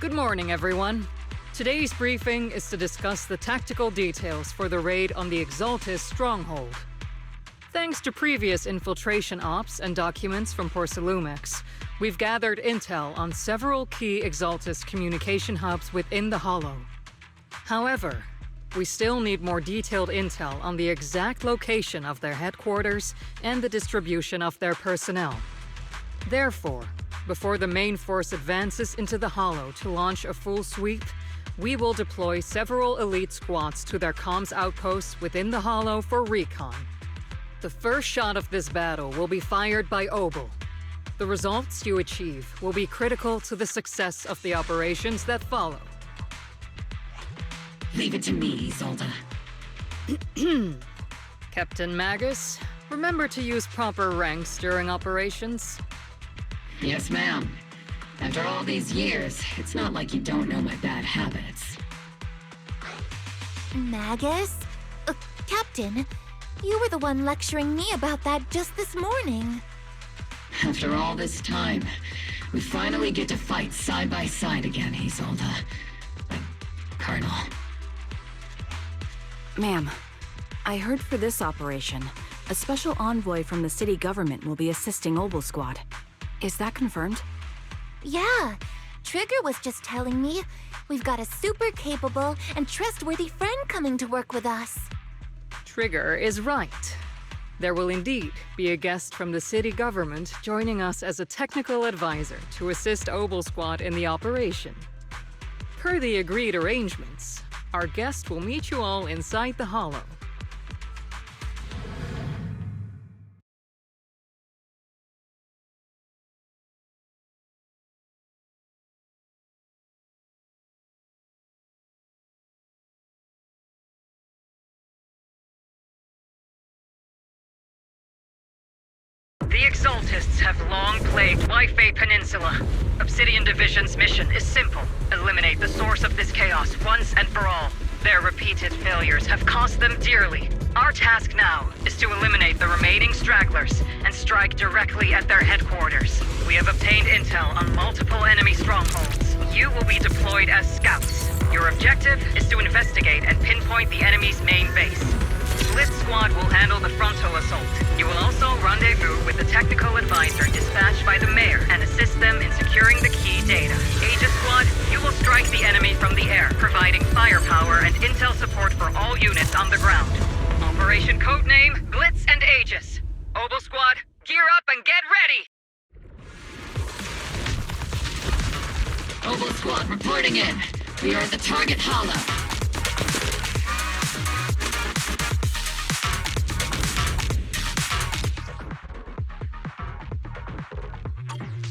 Good morning, everyone. Today's briefing is to discuss the tactical details for the raid on the Exaltus stronghold. Thanks to previous infiltration ops and documents from Porcelumex, we've gathered intel on several key Exaltus communication hubs within the Hollow. However, we still need more detailed intel on the exact location of their headquarters and the distribution of their personnel. Therefore, before the main force advances into the Hollow to launch a full sweep, we will deploy several elite squads to their comms outposts within the Hollow for recon. The first shot of this battle will be fired by Obol. The results you achieve will be critical to the success of the operations that follow. Leave it to me, Isolde. Captain Magus, remember to use proper ranks during operations. Yes, ma'am. After all these years, it's not like you don't know my bad habits. Magus? Captain, you were the one lecturing me about that just this morning. After all this time, we finally get to fight side by side again, Isolde. Colonel. Ma'am, I heard for this operation, a special envoy from the city government will be assisting Obol Squad. Is that confirmed? Yeah, Trigger was just telling me we've got a super capable and trustworthy friend coming to work with us. Trigger is right. There will indeed be a guest from the city government joining us as a technical advisor to assist Obol Squad in the operation. Per the agreed arrangements, our guest will meet you all inside the Hollow. The Exaltists have long plagued Waifei Peninsula. Obsidian Division's mission is simple. Eliminate the source of this chaos once and for all. Their repeated failures have cost them dearly. Our task now is to eliminate the remaining stragglers and strike directly at their headquarters. We have obtained intel on multiple enemy strongholds. You will be deployed as scouts. Your objective is to investigate and pinpoint the enemy's main base. Blitz Squad will handle the frontal assault. You will also rendezvous with the technical advisor dispatched by the mayor and assist them in securing the key data. Aegis Squad, you will strike the enemy from the air, providing firepower and intel support for all units on the ground. Operation codename Blitz and Aegis. Obol Squad, gear up and get ready! Obol Squad reporting in. We are at the target hollow.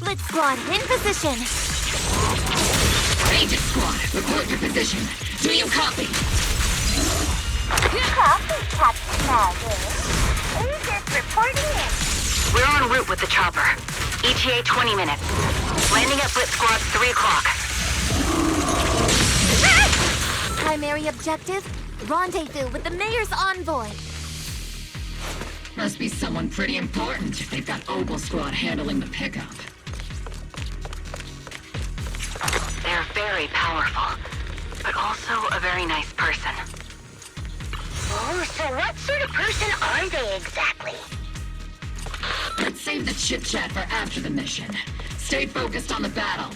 Blitz Squad, in position! Aegis Squad, report your position. Do you copy? Copy, Captain Magus. Aegis reporting in. We're en route with the chopper. ETA 20 minutes. Landing at Blitz Squad 3 o'clock. Primary objective, rendezvous with the mayor's envoy. Must be someone pretty important if they've got Obol Squad handling the pickup. They're very powerful, but also a very nice person. Oh, so what sort of person are they exactly? Let's save the chit-chat for after the mission. Stay focused on the battle.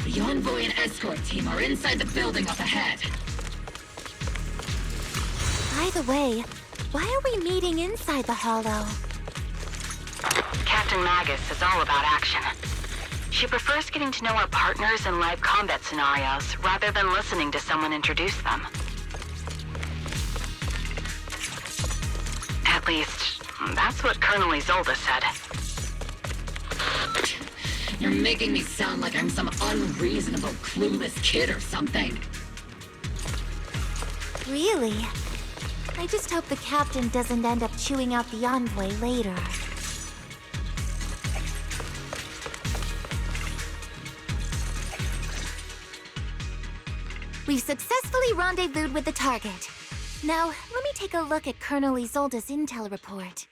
The envoy and escort team are inside the building up ahead. By the way, why are we meeting inside the Hollow? Captain Magus is all about action. She prefers getting to know our partners in live combat scenarios rather than listening to someone introduce them. At least, that's what Colonel Isolde said. You're making me sound like I'm some unreasonable, clueless kid or something. Really? I just hope the captain doesn't end up chewing out the envoy later. We've successfully rendezvoused with the target. Now, let me take a look at Colonel Isolde's intel report.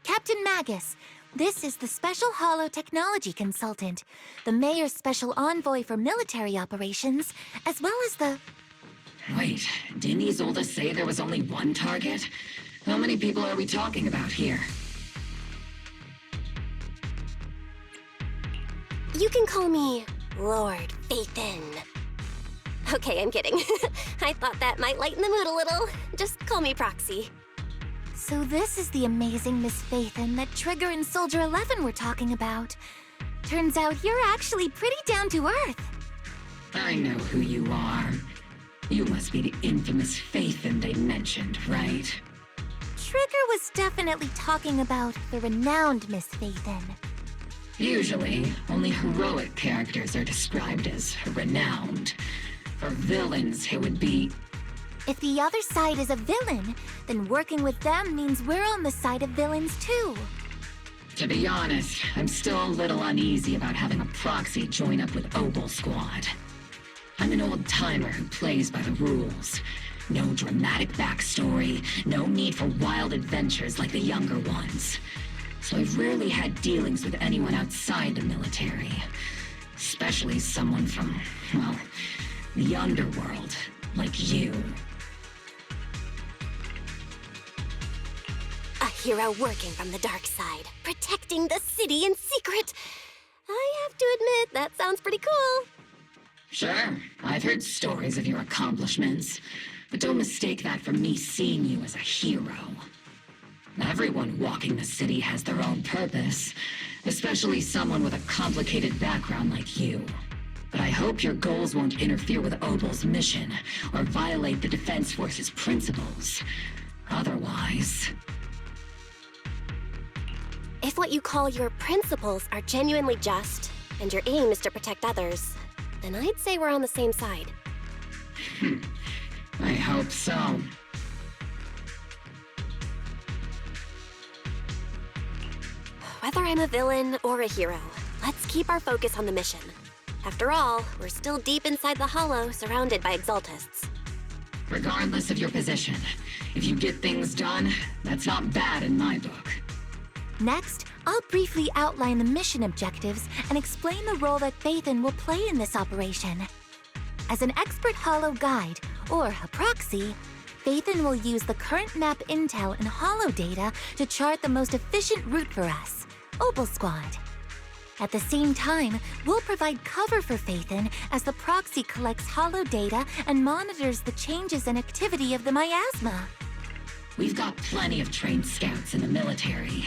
Captain Magus, This is the Special Holo Technology Consultant, the Mayor's Special Envoy for Military Operations, as well as the... Wait, didn't Isolde say there was only one target? How many people are we talking about here? You can call me Lord Phaethon. Okay, I'm kidding. I thought that might lighten the mood a little. Just call me Proxy. So this is the amazing Miss Phaethon that Trigger and Soldier 11 were talking about. Turns out you're actually pretty down to earth. I know who you are. You must be the infamous Phaethon they mentioned, right? Trigger was definitely talking about the renowned Miss Phaethon. Usually, only heroic characters are described as renowned. For villains, it would be... If the other side is a villain, then working with them means we're on the side of villains too. To be honest, I'm still a little uneasy about having a proxy join up with Obol Squad. I'm an old-timer who plays by the rules. No dramatic backstory, no need for wild adventures like the younger ones. So I've rarely had dealings with anyone outside the military. Especially someone from, well, the underworld, like you. A hero working from the dark side, protecting the city in secret. I have to admit, that sounds pretty cool. Sure, I've heard stories of your accomplishments, but don't mistake that for me seeing you as a hero. Everyone walking the city has their own purpose, especially someone with a complicated background like you. But I hope your goals won't interfere with Obol's mission, or violate the Defense Force's principles. Otherwise... If what you call your principles are genuinely just, and your aim is to protect others, then I'd say we're on the same side. I hope so. Whether I'm a villain or a hero, let's keep our focus on the mission. After all, we're still deep inside the Hollow, surrounded by Exaltists. Regardless of your position, if you get things done, that's not bad in my book. Next, I'll briefly outline the mission objectives and explain the role that Phaethon will play in this operation. As an expert Holo guide, or a proxy, Phaethon will use the current map intel and Holo data to chart the most efficient route for us, Obol Squad. At the same time, we'll provide cover for Phaethon as the proxy collects Holo data and monitors the changes and activity of the miasma. We've got plenty of trained scouts in the military.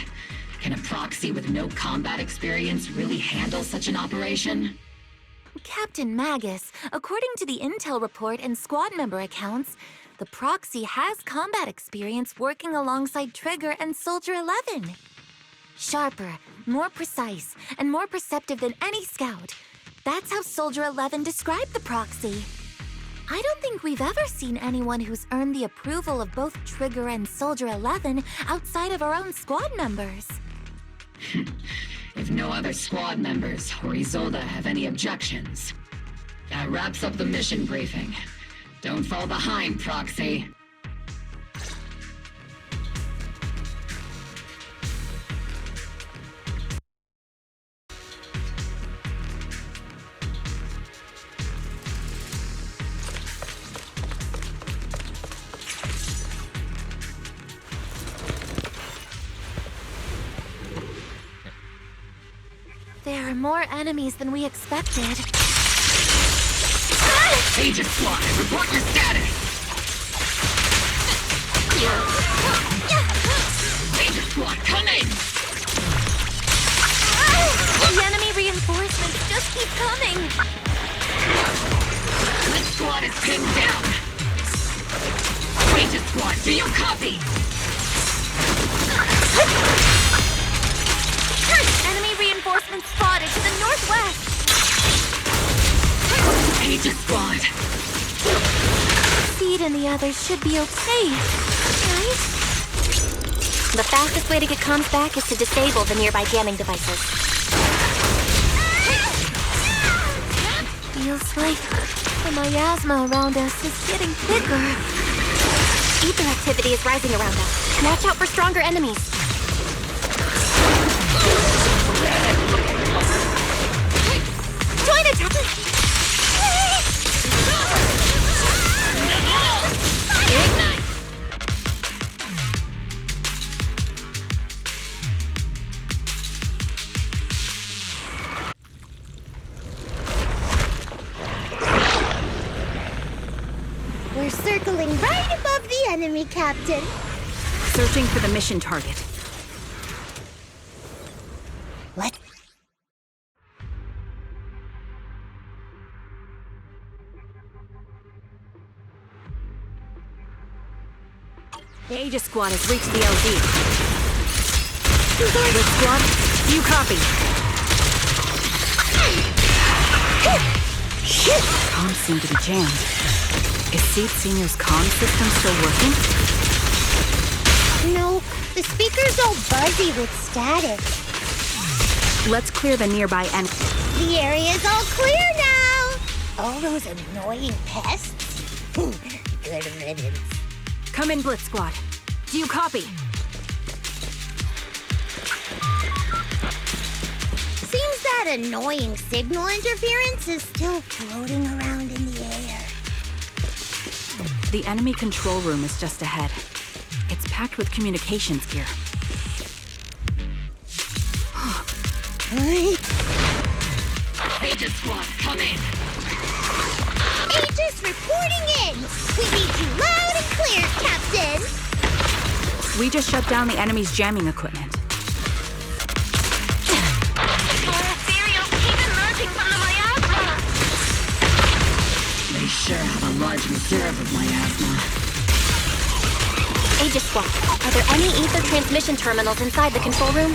Can a proxy with no combat experience really handle such an operation? Captain Magus, according to the intel report and squad member accounts, the proxy has combat experience working alongside Trigger and Soldier 11. Sharper, more precise, and more perceptive than any scout. That's how Soldier 11 described the proxy. I don't think we've ever seen anyone who's earned the approval of both Trigger and Soldier 11 outside of our own squad members. If no other squad members or Isolde have any objections, that wraps up the mission briefing. Don't fall behind, Proxy. There are more enemies than we expected. Agent Squad, report your status! Agent Squad, come in! The enemy reinforcements just keep coming! This squad is pinned down! Agent Squad, do you copy? Enemy reinforcements spotted to the northwest! Agent Squad! Seed and the others should be okay, right? The fastest way to get comms back is to disable the nearby jamming devices. Feels like the miasma around us is getting thicker. Ether activity is rising around us. Watch out for stronger enemies. Join attack! Ignite! We're circling right above the enemy, Captain. Searching for the mission target. What? The Aegis Squad has reached the LZ. Red Squad, do you copy? Comms seem to be jammed. Is Seed Senior's comm system still working? No, the speaker's all buzzy with static. Let's clear the nearby and The area's all clear now. All those annoying pests? Good riddance. come in, Blitz Squad. Do you copy? Seems that annoying signal interference is still floating around in the air. The enemy control room is just ahead. It's packed with communications gear. Aegis Squad, come in! Aegis reporting in! We need you loud and clear, Captain! We just shut down the enemy's jamming equipment. They sure have a large reserve of miasma. Aegis Squad, are there any ether transmission terminals inside the control room?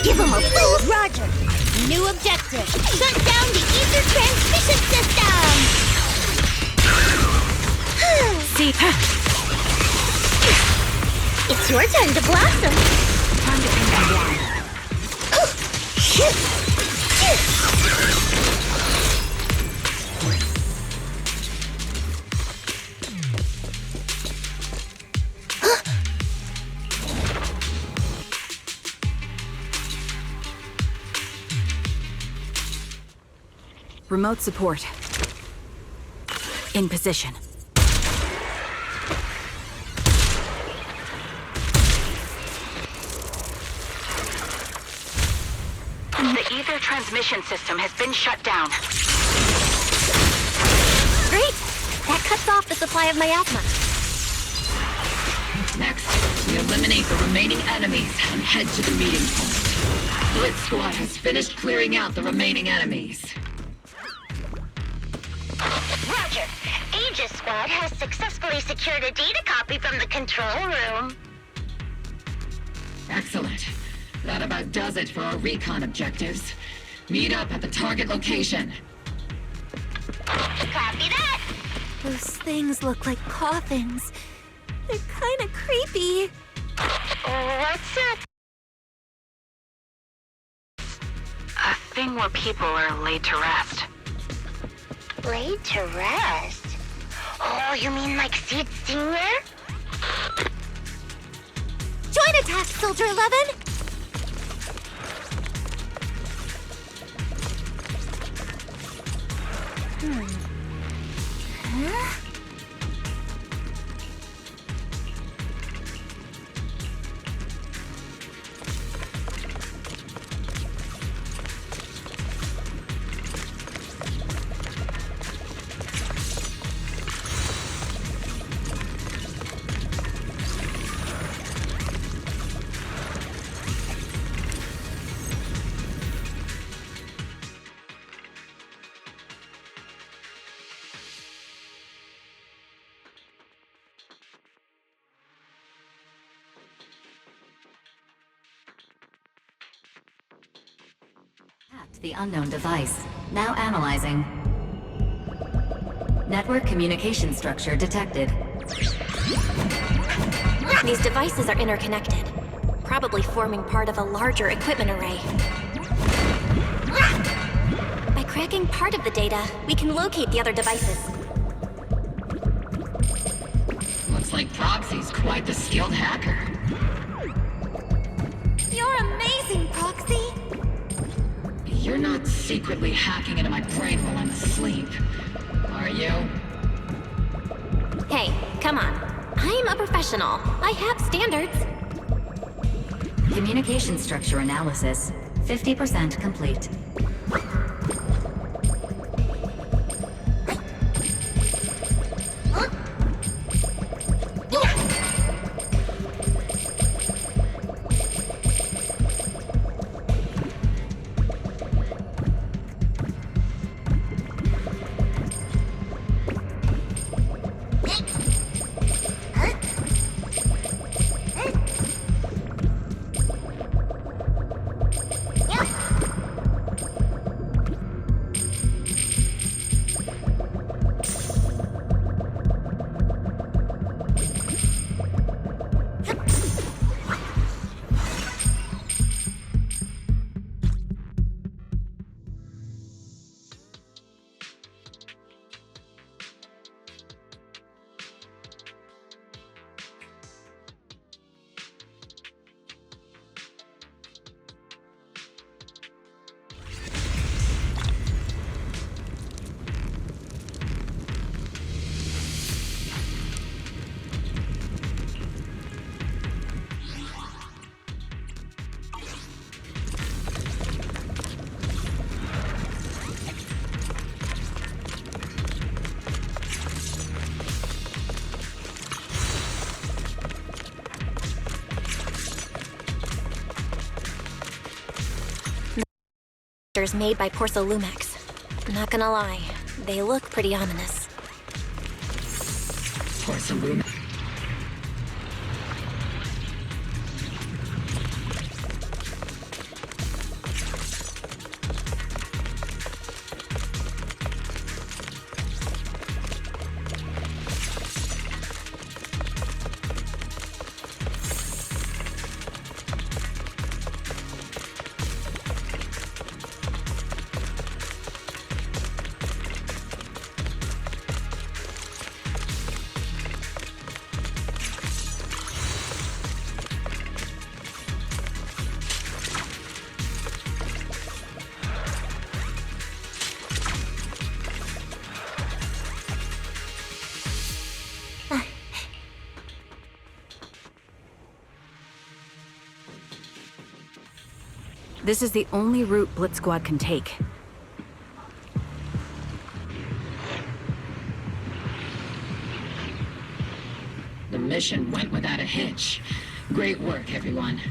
Give them a full Roger! New objective! Shut down the ether transmission system! See, It's your turn to blossom! time to pin them down. Remote support. In position. The ether transmission system has been shut down. Great! That cuts off the supply of miasma. Next, we eliminate the remaining enemies and head to the meeting point. Blitz Squad has finished clearing out the remaining enemies. Roger. Aegis Squad has successfully secured a data copy from the control room. Excellent. That about does it for our recon objectives. Meet up at the target location. Copy that. Those things look like coffins. They're kind of creepy. What's that? A thing where people are laid to rest. Laid to rest? Oh, you mean like Seed Senior? Join attack, Soldier 11! Huh? The unknown device. Now analyzing. Network communication structure detected. These devices are interconnected, probably forming part of a larger equipment array. By cracking part of the data, we can locate the other devices. Looks like Proxy's quite the skilled hacker. You're amazing, Proxy! You're not secretly hacking into my brain while I'm asleep, are you? Hey, come on. I'm a professional. I have standards. Communication structure analysis 50% complete. Made by Porcolumex. Not gonna lie, they look pretty ominous. Porcelain. This is the only route Blitz Squad can take. The mission went without a hitch. Great work, everyone.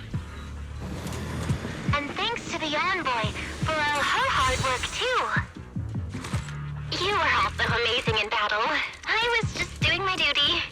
And thanks to the envoy for all her hard work, too. You were also amazing in battle. I was just doing my duty.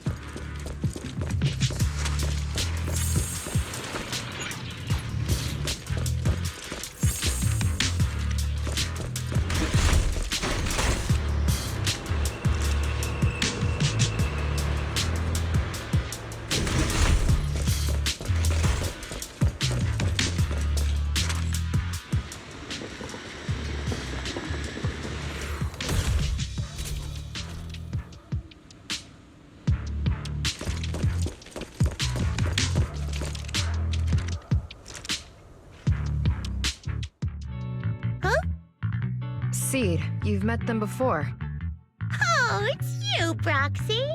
Seed, you've met them before. Oh, it's you, Proxy.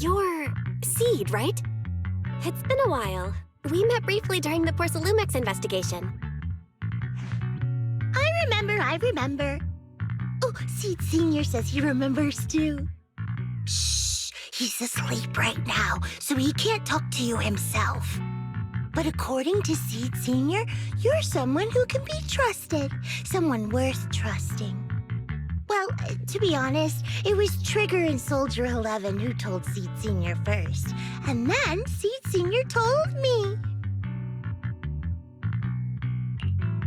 You're Seed, right? It's been a while. We met briefly during the Porcolumex investigation. I remember. Oh, Seed Senior says he remembers too. Shh, he's asleep right now, so he can't talk to you himself. But according to Seed Senior, you're someone who can be trusted. Someone worth trusting. Well, to be honest, it was Trigger and Soldier 11 who told Seed Senior first. And then Seed Senior told me.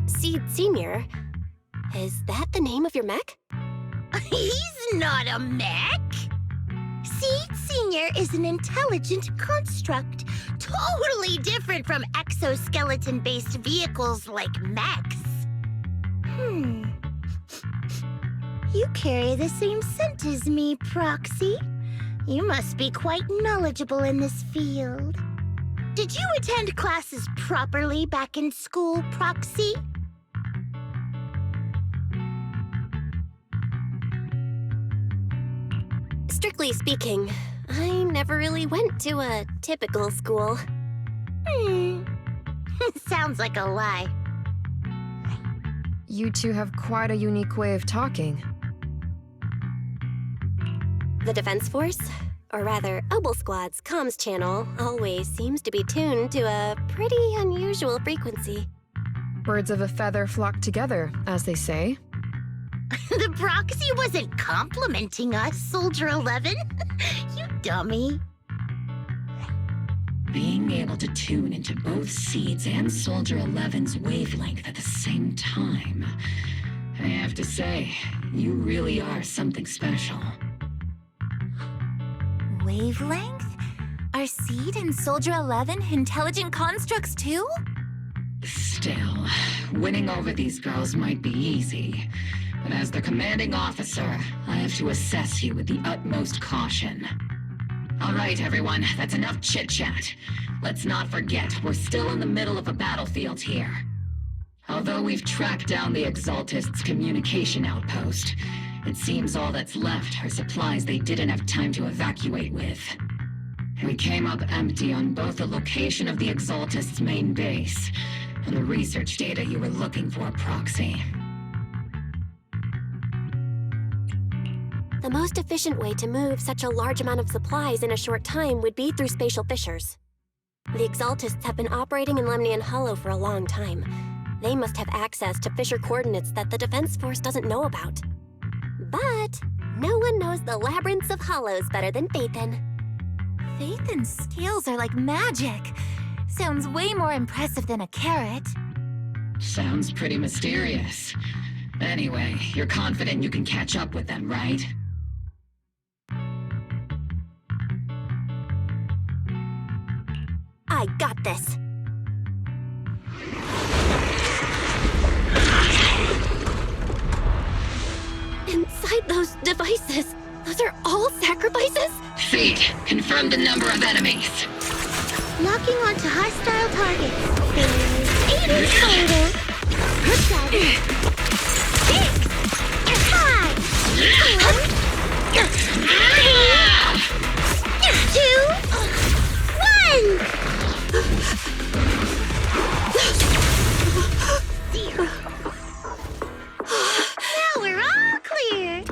Seed Senior? Is that the name of your mech? He's not a mech. Seed Senior is an intelligent construct, totally different from exoskeleton-based vehicles like mechs. You carry the same scent as me, Proxy. You must be quite knowledgeable in this field. Did you attend classes properly back in school, Proxy? Strictly speaking, I never really went to a typical school. Sounds like a lie. You two have quite a unique way of talking. The Defense Force, or rather, Obol Squad's comms channel, always seems to be tuned to a pretty unusual frequency. Birds of a feather flock together, as they say. The Proxy wasn't complimenting us, Soldier 11. You dummy. Being able to tune into both Seeds and Soldier 11's wavelength at the same time. I have to say, you really are something special. Wavelength? Are Seed and Soldier 11 intelligent constructs too? Still, winning over these girls might be easy. But as their commanding officer, I have to assess you with the utmost caution. All right, everyone, that's enough chit-chat. Let's not forget, we're still in the middle of a battlefield here. Although we've tracked down the Exaltists' communication outpost, it seems all that's left are supplies they didn't have time to evacuate with. We came up empty on both the location of the Exaltists' main base and the research data you were looking for, Proxy. The most efficient way to move such a large amount of supplies in a short time would be through spatial fissures. The Exaltists have been operating in Lemnian Hollow for a long time. They must have access to fissure coordinates that the Defense Force doesn't know about. But no one knows the labyrinths of hollows better than Phaethon. Phaethon's scales are like magic. Sounds way more impressive than a carrot. Sounds pretty mysterious. Anyway, you're confident you can catch up with them, right? I got this. Inside those devices, those are all sacrifices? Seed, confirm the number of enemies. Locking onto hostile targets. There's 8 in total. Look at it. 6! 5! 4! 2! 1! Now we're all clear.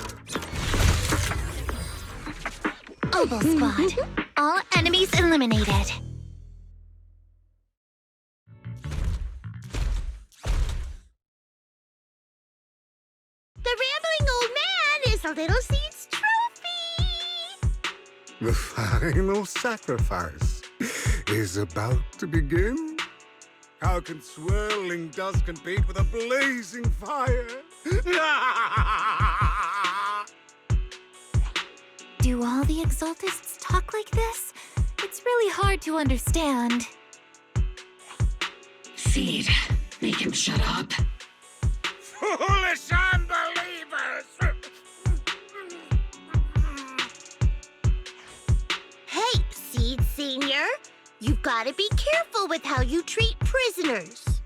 Obol Squad. All enemies eliminated. The rambling old man is a little Seed's trophy. The final sacrifice is about to begin. How can swirling dust compete with a blazing fire? Do all the Exaltists talk like this? It's really hard to understand. Seed, make him shut up. Foolish unbelievers! Hey, Seed Senior. You've got to be careful with how you treat prisoners.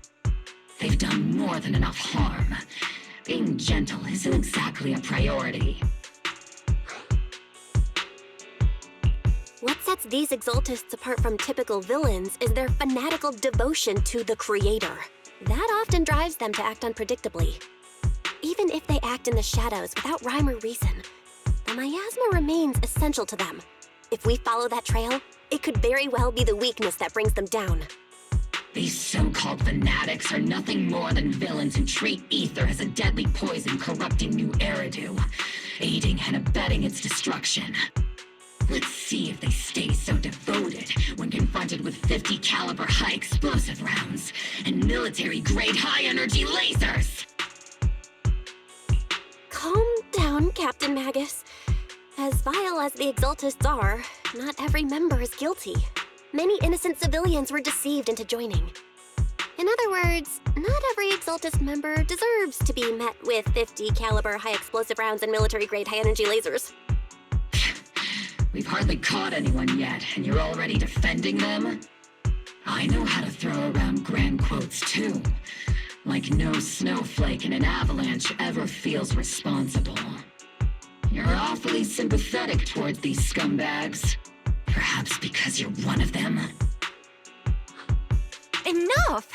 They've done more than enough harm. Being gentle isn't exactly a priority. What sets these Exaltists apart from typical villains is their fanatical devotion to the Creator. That often drives them to act unpredictably. Even if they act in the shadows without rhyme or reason, the miasma remains essential to them. If we follow that trail, it could very well be the weakness that brings them down. These so-called fanatics are nothing more than villains who treat ether as a deadly poison corrupting new Eridu, aiding and abetting its destruction. Let's see if they stay so devoted when confronted with 50 caliber high explosive rounds and military-grade high-energy lasers! Calm down, Captain Magus. As vile as the Exaltists are, not every member is guilty. Many innocent civilians were deceived into joining. In other words, not every Exaltist member deserves to be met with 50 caliber high explosive rounds and military-grade high-energy lasers. We've hardly caught anyone yet, and you're already defending them? I know how to throw around grand quotes too. Like no snowflake in an avalanche ever feels responsible. You're awfully sympathetic towards these scumbags. Perhaps because you're one of them? Enough!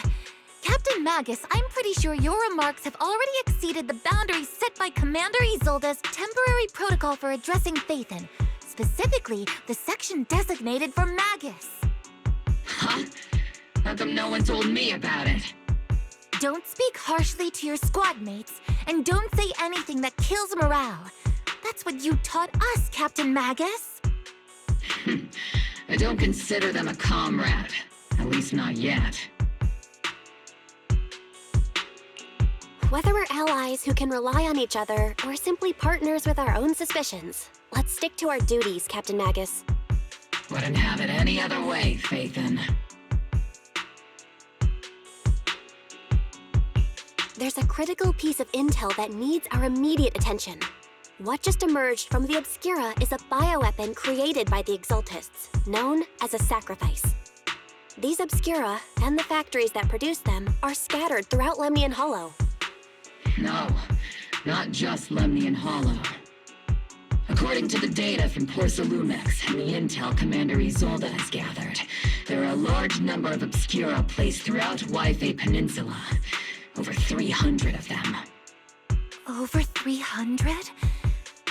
Captain Magus, I'm pretty sure your remarks have already exceeded the boundaries set by Commander Isolde's temporary protocol for addressing Phaethon, specifically the section designated for Magus. Huh? How come no one told me about it? Don't speak harshly to your squad mates, and don't say anything that kills morale. That's what you taught us, Captain Magus. I don't consider them a comrade. At least not yet. Whether we're allies who can rely on each other, or simply partners with our own suspicions, let's stick to our duties, Captain Magus. Wouldn't have it any other way, Phaethon. There's a critical piece of intel that needs our immediate attention. What just emerged from the Obscura is a bioweapon created by the Exaltists, known as a sacrifice. These Obscura, and the factories that produce them, are scattered throughout Lemnian Hollow. No, not just Lemnian Hollow. According to the data from Porcelumex and the intel Commander Isolde has gathered, there are a large number of Obscura placed throughout Yfei Peninsula. Over 300 of them. Over 300?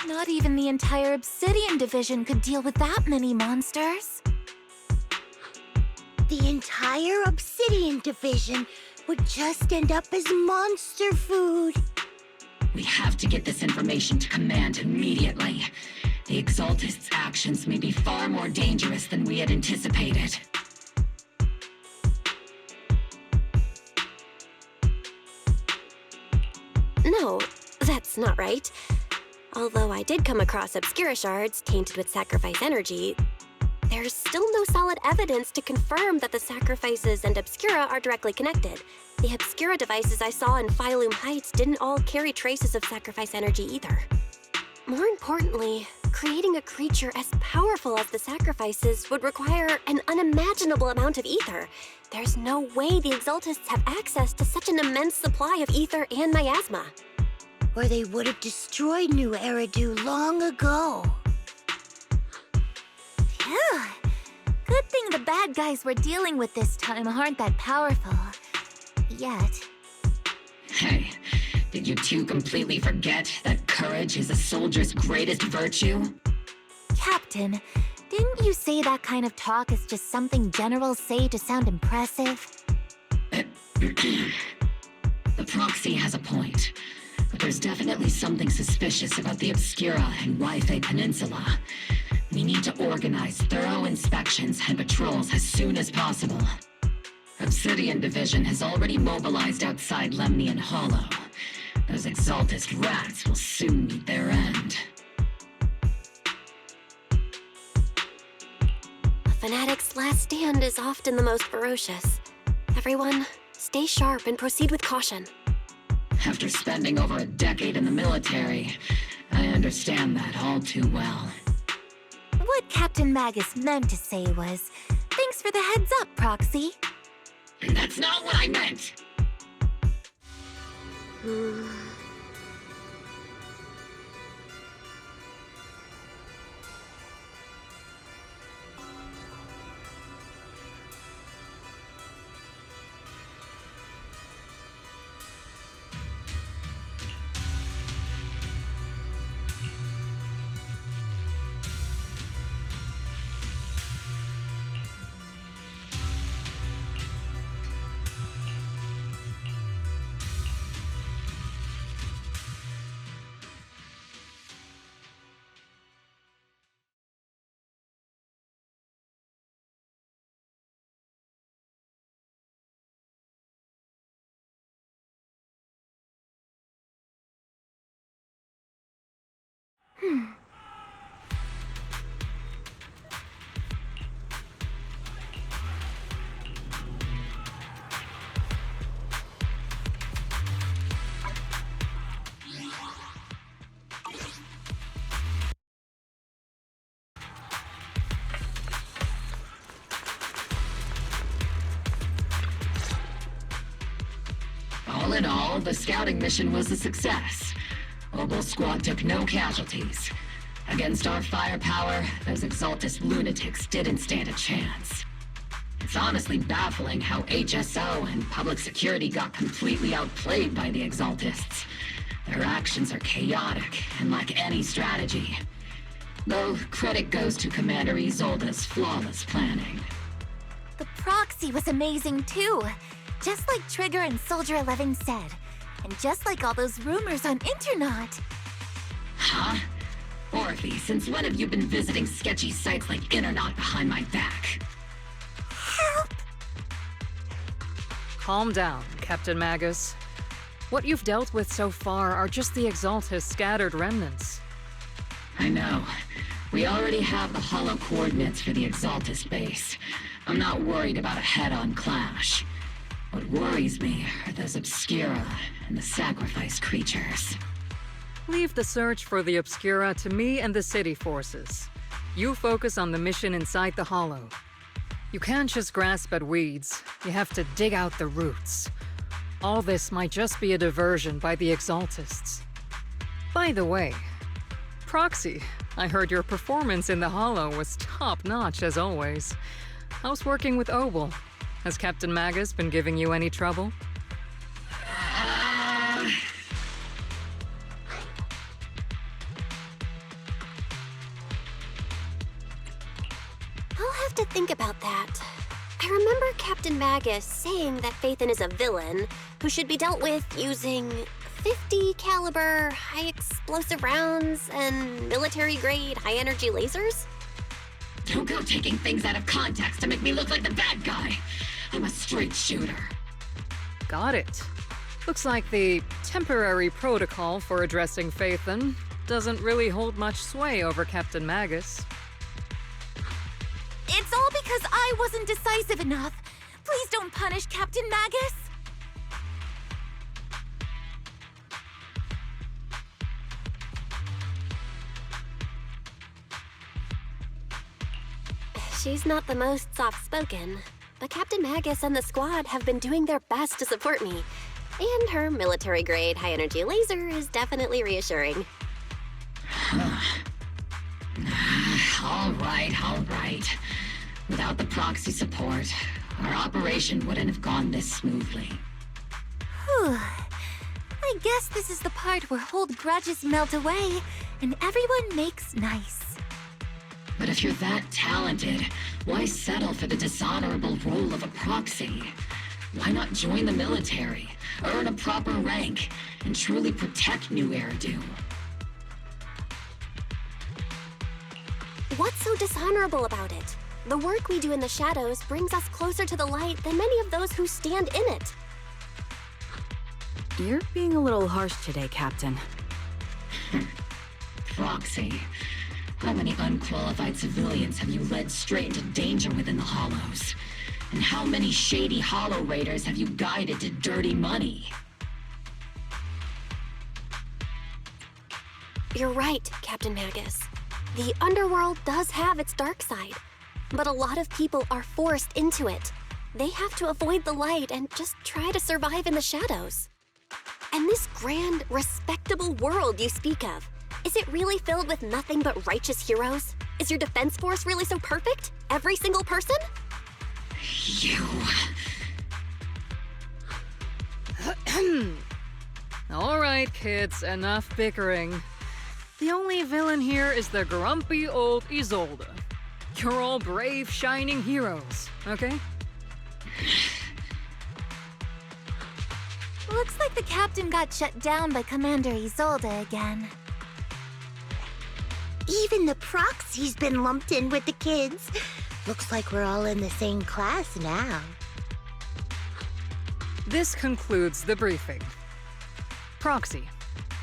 Not even the entire Obsidian Division could deal with that many monsters. The entire Obsidian Division would just end up as monster food. We have to get this information to Command immediately. The Exaltists' actions may be far more dangerous than we had anticipated. No, that's not right. Although I did come across Obscura shards tainted with sacrifice energy, there's still no solid evidence to confirm that the sacrifices and Obscura are directly connected. The Obscura devices I saw in Phylum Heights didn't all carry traces of sacrifice energy either. More importantly, creating a creature as powerful as the sacrifices would require an unimaginable amount of ether. There's no way the Exaltists have access to such an immense supply of ether and miasma. Or they would have destroyed New Eridu long ago. Phew. Good thing the bad guys we're dealing with this time aren't that powerful. Yet. Hey, did you two completely forget that courage is a soldier's greatest virtue? Captain, didn't you say that kind of talk is just something generals say to sound impressive? The proxy has a point, but there's definitely something suspicious about the Obscura and Yfei Peninsula. We need to organize thorough inspections and patrols as soon as possible. Obsidian Division has already mobilized outside Lemnian Hollow. Those Exaltist rats will soon meet their end. A fanatic's last stand is often the most ferocious. Everyone, stay sharp and proceed with caution. After spending over a decade in the military, I understand that all too well. What Captain Magus meant to say was, thanks for the heads up, Proxy. That's not what I meant! in all, the scouting mission was a success. Obol Squad took no casualties. Against our firepower, those Exaltist lunatics didn't stand a chance. It's honestly baffling how HSO and public security got completely outplayed by the Exaltists. Their actions are chaotic and lack any strategy. Though credit goes to Commander Isolde's flawless planning. The proxy was amazing too. Just like Trigger and Soldier 11 said. And just like all those rumors on Internet. Huh? Orphe, since when have you been visiting sketchy sites like Internet behind my back? Help! Calm down, Captain Magus. What you've dealt with so far are just the Exaltist scattered remnants. I know. We already have the hollow coordinates for the Exaltist base. I'm not worried about a head-on clash. What worries me are those Obscura and the sacrifice creatures. Leave the search for the Obscura to me and the city forces. You focus on the mission inside the Hollow. You can't just grasp at weeds. You have to dig out the roots. All this might just be a diversion by the Exaltists. By the way, Proxy, I heard your performance in the Hollow was top-notch as always. How's working with Obol? Has Captain Magus been giving you any trouble? I'll have to think about that. I remember Captain Magus saying that Phaethon is a villain who should be dealt with using 50 caliber, high explosive rounds and military-grade high-energy lasers? Don't go taking things out of context to make me look like the bad guy. I'm a straight shooter. Got it. Looks like the temporary protocol for addressing Phaethon doesn't really hold much sway over Captain Magus. It's all because I wasn't decisive enough. Please don't punish Captain Magus. She's not the most soft-spoken, but Captain Magus and the squad have been doing their best to support me. And her military-grade high-energy laser is definitely reassuring. All right. Without the proxy support, our operation wouldn't have gone this smoothly. Whew. I guess this is the part where old grudges melt away and everyone makes nice. But if you're that talented, why settle for the dishonorable role of a proxy? Why not join the military, earn a proper rank, and truly protect New Eridu? What's so dishonorable about it? The work we do in the shadows brings us closer to the light than many of those who stand in it. You're being a little harsh today, Captain. Proxy. How many unqualified civilians have you led straight into danger within the Hollows? And how many shady Hollow Raiders have you guided to dirty money? You're right, Captain Magus. The underworld does have its dark side, but a lot of people are forced into it. They have to avoid the light and just try to survive in the shadows. And this grand, respectable world you speak of, is it really filled with nothing but righteous heroes? Is your defense force really so perfect? Every single person? You... All right, kids, enough bickering. The only villain here is the grumpy old Isolde. You're all brave, shining heroes, okay? Looks like the captain got shut down by Commander Isolde again. Even the proxy's been lumped in with the kids. Looks like we're all in the same class now. This concludes the briefing. Proxy,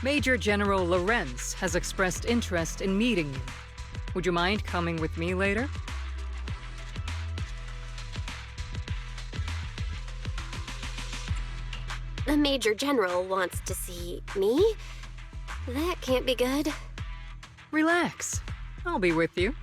Major General Lorenz has expressed interest in meeting you. Would you mind coming with me later? The Major General wants to see me? That can't be good. Relax. I'll be with you.